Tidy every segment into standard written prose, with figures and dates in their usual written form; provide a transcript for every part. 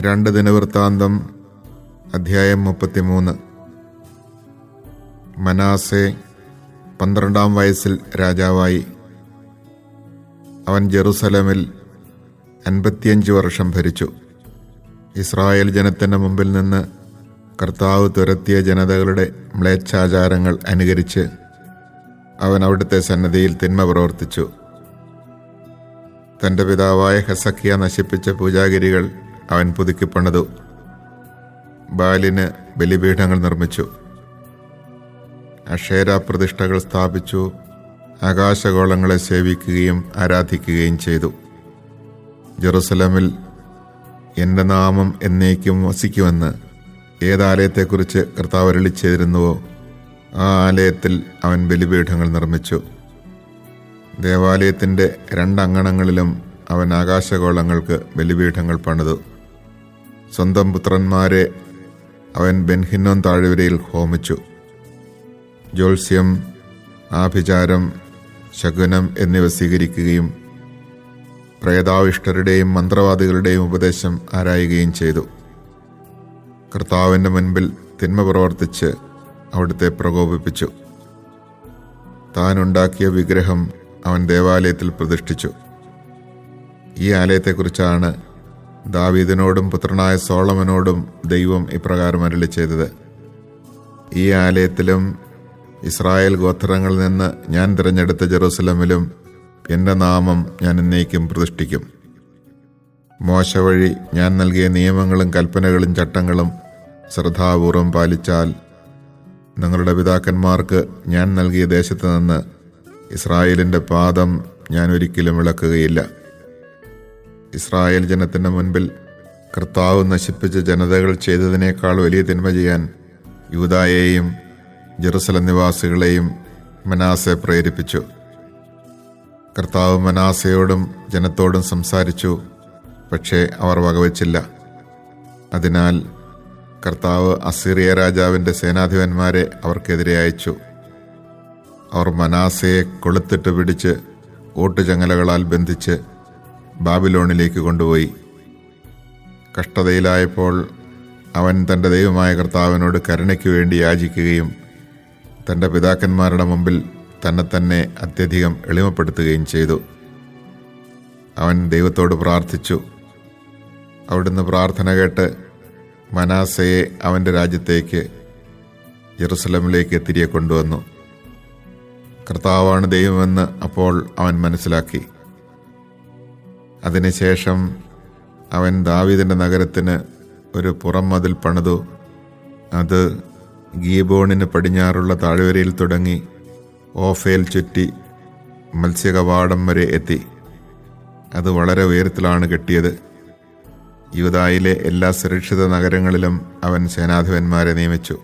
2 ദിനവൃത്താന്തം അധ്യായം 33. മനാസെ 12-ാം വയസ്സിൽ രാജാവായി. അവൻ ജെറുസലേമിൽ 55 വർഷം ഭരിച്ചു. ഇസ്രായേൽ ജനത്തിൻ്റെ മുമ്പിൽ നിന്ന് കർത്താവ് തുരത്തിയ ജനതകളുടെ മ്ലേച്ഛാചാരങ്ങൾ അനുകരിച്ച് അവൻ അവിടുത്തെ സന്നിധിയിൽ തിന്മ പ്രവർത്തിച്ചു. തൻ്റെ പിതാവായ ഹെസക്കിയ നശിപ്പിച്ച പൂജാഗിരികൾ അവൻ പുതുക്കിപ്പണിതു. ബാലിന് ബലിപീഠങ്ങൾ നിർമ്മിച്ചു, അക്ഷേര പ്രതിഷ്ഠകൾ സ്ഥാപിച്ചു, ആകാശഗോളങ്ങളെ സേവിക്കുകയും ആരാധിക്കുകയും ചെയ്തു. ജെറുസലേമിൽ എൻ്റെ നാമം എന്നേക്കും വസിക്കുമെന്ന് ഏതാലയത്തെക്കുറിച്ച് കർത്താവ് അരുളിച്ചെയ്തിരുന്നുവോ ആ ആലയത്തിൽ അവൻ ബലിപീഠങ്ങൾ നിർമ്മിച്ചു. ദേവാലയത്തിൻ്റെ 2 അങ്കണങ്ങളിലും അവൻ ആകാശഗോളങ്ങൾക്ക് ബലിപീഠങ്ങൾ പണിതു. സ്വന്തം പുത്രന്മാരെ അവൻ ബെൻഹിന്നോൻ താഴ്വരയിൽ ഹോമിച്ചു. ജ്യോത്സ്യം, ആഭിചാരം, ശകുനം എന്നിവ സ്വീകരിക്കുകയും പ്രേതാവിഷ്ടരുടെയും മന്ത്രവാദികളുടെയും ഉപദേശം ആരായുകയും ചെയ്തു. കർത്താവിൻ്റെ മുൻപിൽ തിന്മ പ്രവർത്തിച്ച് അവിടുത്തെ പ്രകോപിപ്പിച്ചു. താനുണ്ടാക്കിയ വിഗ്രഹം അവൻ ദേവാലയത്തിൽ പ്രതിഷ്ഠിച്ചു. ഈ ആലയത്തെക്കുറിച്ചാണ് ദാവീദിനോടും പുത്രനായ സോളമനോടും ദൈവം ഇപ്രകാരം അരുളി ചെയ്തത്: ഈ ആലയത്തിലും ഇസ്രായേൽ ഗോത്രങ്ങളിൽ നിന്ന് ഞാൻ തിരഞ്ഞെടുത്ത ജെറുസലേമിലും എൻ്റെ നാമം ഞാൻ എന്നേക്കും പ്രതിഷ്ഠിക്കും. മോശ വഴി ഞാൻ നൽകിയ നിയമങ്ങളും കൽപ്പനകളും ചട്ടങ്ങളും ശ്രദ്ധാപൂർവം പാലിച്ചാൽ നിങ്ങളുടെ പിതാക്കന്മാർക്ക് ഞാൻ നൽകിയ ദേശത്ത് നിന്ന് ഇസ്രായേലിൻ്റെ പാദം ഞാൻ ഒരിക്കലും ഇളക്കുകയില്ല. ഇസ്രായേൽ ജനത്തിൻ്റെ മുൻപിൽ കർത്താവ് നശിപ്പിച്ച ജനതകൾ ചെയ്തതിനേക്കാൾ വലിയ തിന്മ ചെയ്യാൻ യൂദായെയും ജെറുസലേം നിവാസികളെയും മനാസെ പ്രേരിപ്പിച്ചു. കർത്താവ് മനാസയോടും ജനത്തോടും സംസാരിച്ചു, പക്ഷേ അവർ വകവച്ചില്ല. അതിനാൽ കർത്താവ് അസീറിയ രാജാവിൻ്റെ സേനാധിപന്മാരെ അവർക്കെതിരെ അയച്ചു. അവർ മനാസയെ കൊളുത്തിട്ട് പിടിച്ച് ഓട്ടുചങ്ങലകളാൽ ബന്ധിച്ച് ബാബിലോണിലേക്ക് കൊണ്ടുപോയി. കഷ്ടതയിലായപ്പോൾ അവൻ തൻ്റെ ദൈവമായ കർത്താവിനോട് കരുണയ്ക്ക് വേണ്ടി യാചിക്കുകയും തൻ്റെ പിതാക്കന്മാരുടെ മുമ്പിൽ തന്നെ അത്യധികം എളിമപ്പെടുത്തുകയും ചെയ്തു. അവൻ ദൈവത്തോട് പ്രാർത്ഥിച്ചു. അവിടുന്ന് പ്രാർത്ഥന കേട്ട് മനാസയെ അവൻ്റെ രാജ്യത്തേക്ക് ജെറുസലേമിലേക്ക് തിരികെ കൊണ്ടുവന്നു. കർത്താവാണ് ദൈവമെന്ന് അപ്പോൾ അവൻ മനസ്സിലാക്കി. അതിനുശേഷം അവൻ ദാവീദിൻ്റെ നഗരത്തിന് ഒരു പുറം മതിൽ പണിതു. അത് ഗീബോണിന് പടിഞ്ഞാറുള്ള താഴ്വരയിൽ തുടങ്ങി ഓഫേൽ ചുറ്റി മത്സ്യകവാടം വരെ എത്തി. അത് വളരെ ഉയരത്തിലാണ് കെട്ടിയത്. യൂദായിലെ എല്ലാ സുരക്ഷിത നഗരങ്ങളിലും അവൻ സേനാധിപന്മാരെ നിയമിച്ചു.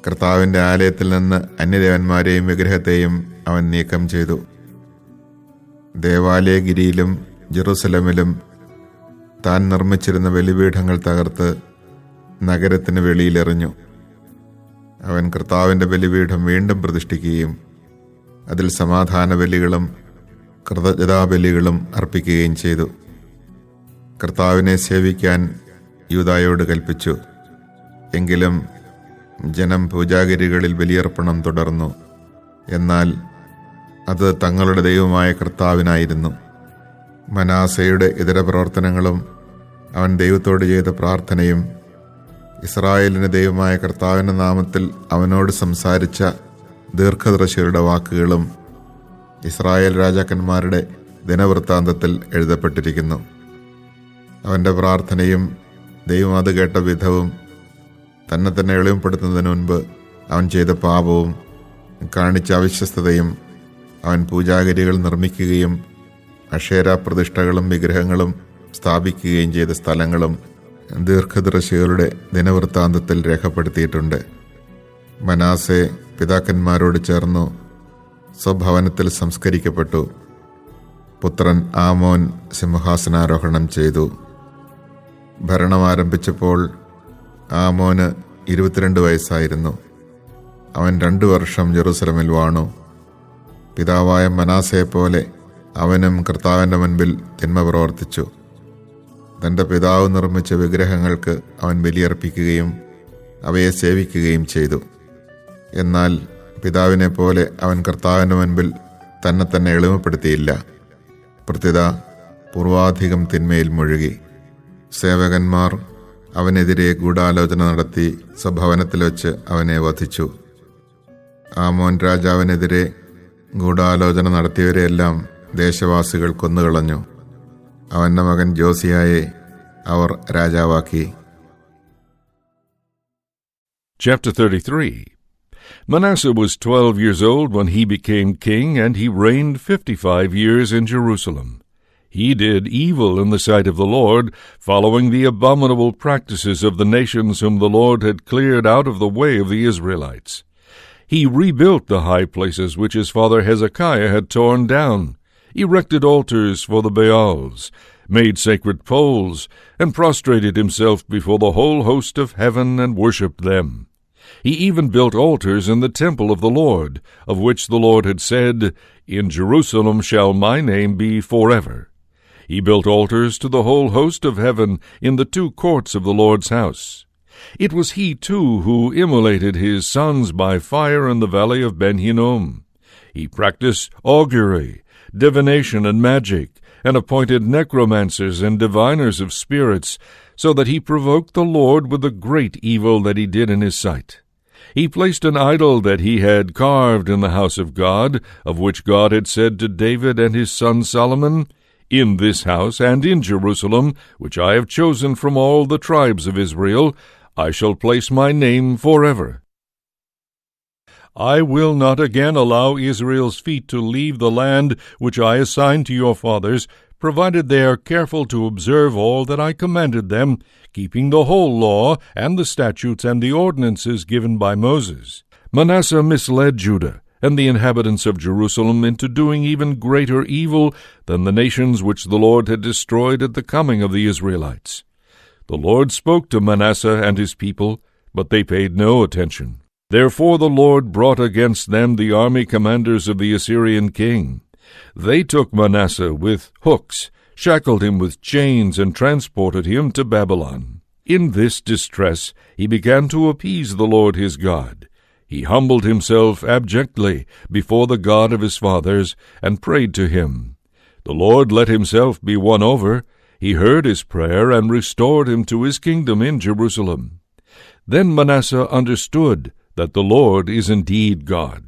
കർത്താവിൻ്റെ ആലയത്തിൽ നിന്ന് അന്യദേവന്മാരെയും വിഗ്രഹത്തെയും അവൻ നീക്കം ചെയ്തു. ദേവാലയഗിരിയിലും ജെറുസലേമിലും താൻ നിർമ്മിച്ചിരുന്ന ബലിപീഠങ്ങൾ തകർത്ത് നഗരത്തിന് വെളിയിലെറിഞ്ഞു. അവൻ കർത്താവിൻ്റെ ബലിപീഠം വീണ്ടും പ്രതിഷ്ഠിക്കുകയും അതിൽ സമാധാന ബലികളും കൃതജ്ഞതാബലികളും അർപ്പിക്കുകയും ചെയ്തു. കർത്താവിനെ സേവിക്കാൻ യൂദായോട് കൽപ്പിച്ചു. എങ്കിലും ജനം പൂജാഗിരികളിൽ ബലിയർപ്പണം തുടർന്നു. എന്നാൽ അത് തങ്ങളുടെ ദൈവമായ കർത്താവിനായിരുന്നു. മനാസയുടെ ഇതര പ്രവർത്തനങ്ങളും അവൻ ദൈവത്തോട് ചെയ്ത പ്രാർത്ഥനയും ഇസ്രായേലിന് ദൈവമായ കർത്താവിൻ്റെ നാമത്തിൽ അവനോട് സംസാരിച്ച ദീർഘദർശിയുടെ വാക്കുകളും ഇസ്രായേൽ രാജാക്കന്മാരുടെ ദിനവൃത്താന്തത്തിൽ എഴുതപ്പെട്ടിരിക്കുന്നു. അവൻ്റെ പ്രാർത്ഥനയും ദൈവം അത് കേട്ട വിധവും തന്നെ എളിമപ്പെടുത്തുന്നതിന് മുൻപ് അവൻ ചെയ്ത പാപവും കാണിച്ച അവിശ്വസ്തതയും അവൻ പൂജാഗിരികൾ നിർമ്മിക്കുകയും അക്ഷേര പ്രതിഷ്ഠകളും വിഗ്രഹങ്ങളും സ്ഥാപിക്കുകയും ചെയ്ത സ്ഥലങ്ങളും ദീർഘദർശികളുടെ ദിനവൃത്താന്തത്തിൽ രേഖപ്പെടുത്തിയിട്ടുണ്ട്. മനാസെ പിതാക്കന്മാരോട് ചേർന്നു സ്വഭവനത്തിൽ സംസ്കരിക്കപ്പെട്ടു. പുത്രൻ ആമോൻ സിംഹാസനാരോഹണം ചെയ്തു. ഭരണം ആരംഭിച്ചപ്പോൾ ആമോന് 22 വയസ്സായിരുന്നു. അവൻ 2 വർഷം ജെറുസലേമിൽ വാണു. പിതാവായ മനാസയെപ്പോലെ അവനും കർത്താവിൻ്റെ മുൻപിൽ തിന്മ പ്രവർത്തിച്ചു. തൻ്റെ പിതാവ് നിർമ്മിച്ച വിഗ്രഹങ്ങൾക്ക് അവൻ ബലിയർപ്പിക്കുകയും അവയെ സേവിക്കുകയും ചെയ്തു. എന്നാൽ പിതാവിനെ പോലെ അവൻ കർത്താവിൻ്റെ മുൻപിൽ തന്നെ എളിമപ്പെടുത്തിയില്ല. പ്രത്യുത പൂർവാധികം തിന്മയിൽ മുഴുകി. സേവകന്മാർ അവനെതിരെ ഗൂഢാലോചന നടത്തി സ്വഭവനത്തിൽ വെച്ച് അവനെ വധിച്ചു. ആമോൻ രാജാവിനെതിരെ ഗൂഢാലോചന നടത്തിയവരെയെല്ലാം ദേശവാസികൾ കൊന്നുകളഞ്ഞു. അവൻ്റെ മകൻ ജോസിയായെ അവർ രാജാവാക്കി. Chapter 33. Manasseh was 12 years old when he became king, and he reigned 55 years in Jerusalem. He did evil in the sight of the Lord, following the abominable practices of the nations whom the Lord had cleared out of the way of the Israelites. He rebuilt the high places which his father Hezekiah had torn down, erected altars for the Baals, made sacred poles, and prostrated himself before the whole host of heaven and worshipped them. He even built altars in the temple of the Lord, of which the Lord had said, "In Jerusalem shall my name be forever." He built altars to the whole host of heaven in the 2 courts of the Lord's house. It was he, too, who immolated his sons by fire in the valley of Ben Hinnom. He practiced augury, divination, and magic, and appointed necromancers and diviners of spirits, so that he provoked the Lord with the great evil that he did in his sight. He placed an idol that he had carved in the house of God, of which God had said to David and his son Solomon, "In this house and in Jerusalem, which I have chosen from all the tribes of Israel, I shall place my name forever. I will not again allow Israel's feet to leave the land which I assigned to your fathers, provided they are careful to observe all that I commanded them, keeping the whole law and the statutes and the ordinances given by Moses." Manasseh misled Judah and the inhabitants of Jerusalem into doing even greater evil than the nations which the Lord had destroyed at the coming of the Israelites. The Lord spoke to Manasseh and his people, but they paid no attention. Therefore the Lord brought against them the army commanders of the Assyrian king. They took Manasseh with hooks, shackled him with chains, and transported him to Babylon. In this distress he began to appease the Lord his God. He humbled himself abjectly before the God of his fathers, and prayed to him. The Lord let himself be won over. He heard his prayer, and restored him to his kingdom in Jerusalem. Then Manasseh understood that the Lord is indeed God.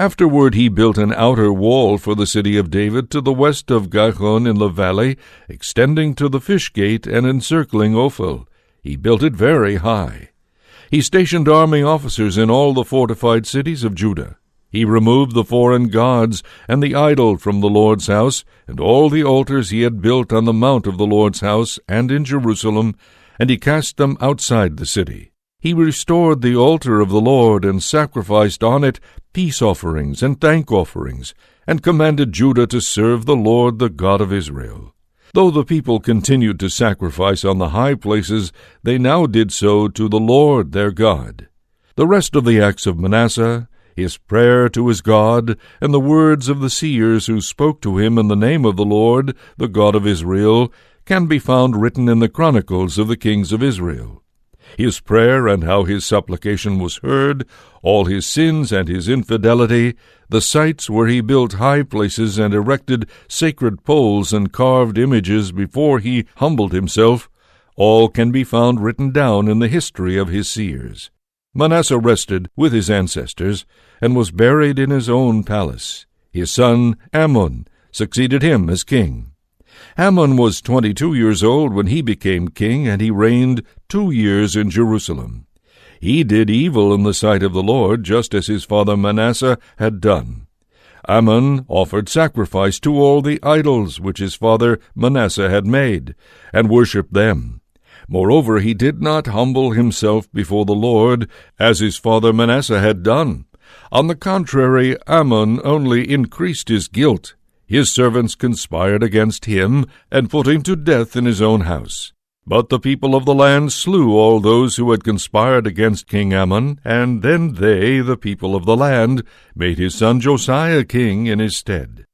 Afterward he built an outer wall for the city of David to the west of Gihon in the valley, extending to the fish gate and encircling Ophel. He built it very high. He stationed army officers in all the fortified cities of Judah. He removed the foreign gods and the idol from the Lord's house, and all the altars he had built on the mount of the Lord's house and in Jerusalem, and he cast them outside the city. He restored the altar of the Lord, and sacrificed on it peace offerings and thank offerings, and commanded Judah to serve the Lord, the God of Israel. Though the people continued to sacrifice on the high places, they now did so to the Lord their God. The rest of the acts of Manasseh, his prayer to his God, and the words of the seers who spoke to him in the name of the Lord, the God of Israel, can be found written in the Chronicles of the kings of Israel. His prayer and how his supplication was heard, all his sins and his infidelity, the sites where he built high places and erected sacred poles and carved images before he humbled himself, all can be found written down in the history of his seers. Manasseh rested with his ancestors, and was buried in his own palace. His son Amon succeeded him as king. Amon was 22 years old when he became king, and he reigned 2 years in Jerusalem. He did evil in the sight of the Lord, just as his father Manasseh had done. Amon offered sacrifice to all the idols which his father Manasseh had made, and worshipped them. Moreover, he did not humble himself before the Lord, as his father Manasseh had done. On the contrary, Amon only increased his guilt. His servants conspired against him, and put him to death in his own house. But the people of the land slew all those who had conspired against King Amon, and then they, the people of the land, made his son Josiah king in his stead.